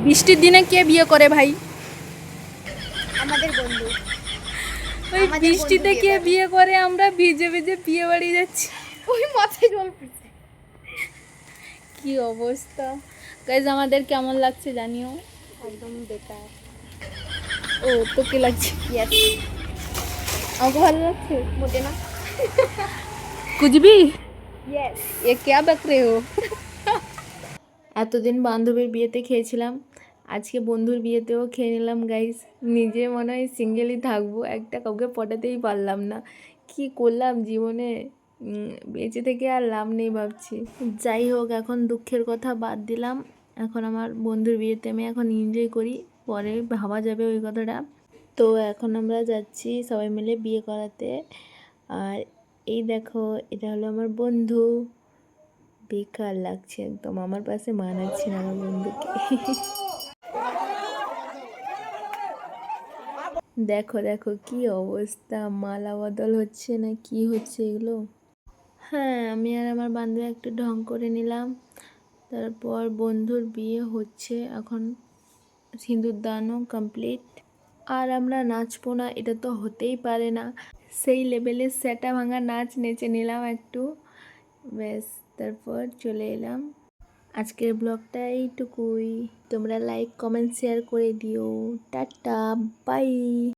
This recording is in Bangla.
বৃষ্টির দিনে কে বিয়ে করে ভাই? আমাদের বন্ধু। ওই বৃষ্টিতে কে বিয়ে করে? আমরা ভিজে ভিজে বিয়ে বাড়ি যাচ্ছি। ওই মাথায় জল পড়ছে। কি অবস্থা গাইজ, আমাদের কেমন লাগছে জানিও। একদম বেকার। ও তোকে লাগছে? ইয়েস। আমাকে ভালো লাগছে। মোটে না। कुछ भी ইয়েস। ये क्या बक रहे हो? এতদিন বান্ধবীর বিয়েতে খেয়েছিলাম, আজকে বন্ধুর বিয়েতেও খেয়ে নিলাম গাইস। নিজে মনে হয় সিঙ্গেলই থাকবো, একটা কাউকে পটাতেই পারলাম না। কি করলাম জীবনে, বেঁচে থেকে আর লাভ নেই ভাবছি। যাই হোক, এখন দুঃখের কথা বাদ দিলাম। এখন আমার বন্ধুর বিয়েতে আমি এখন এনজয় করি, পরে ভাবা যাবে ওই কথাটা। তো এখন আমরা যাচ্ছি সবাই মিলে বিয়ে করাতে। আর এই দেখো, এটা হলো আমার বন্ধু। বেকার লাগছে একদম, আমার পাশে মানাচ্ছে না আমার বন্ধুকে। দেখো দেখো কি অবস্থা, মালা বদল হচ্ছে না কি হচ্ছে এগুলো। হ্যাঁ, আমি আর আমার বান্ধবী একটু ঢং করে নিলাম। তারপর বন্ধুর বিয়ে হচ্ছে এখন, সিঁদুর দানও কমপ্লিট। আর আমরা নাচবো না এটা তো হতেই পারে না, সেই লেভেলের সেটা ভাঙা নাচ নেচে নিলাম একটু, ব্যাস তারপর চলে এলাম। আজকের ব্লগটা এইটুকুই। তোমরা লাইক কমেন্ট শেয়ার করে দিও। Tata, by.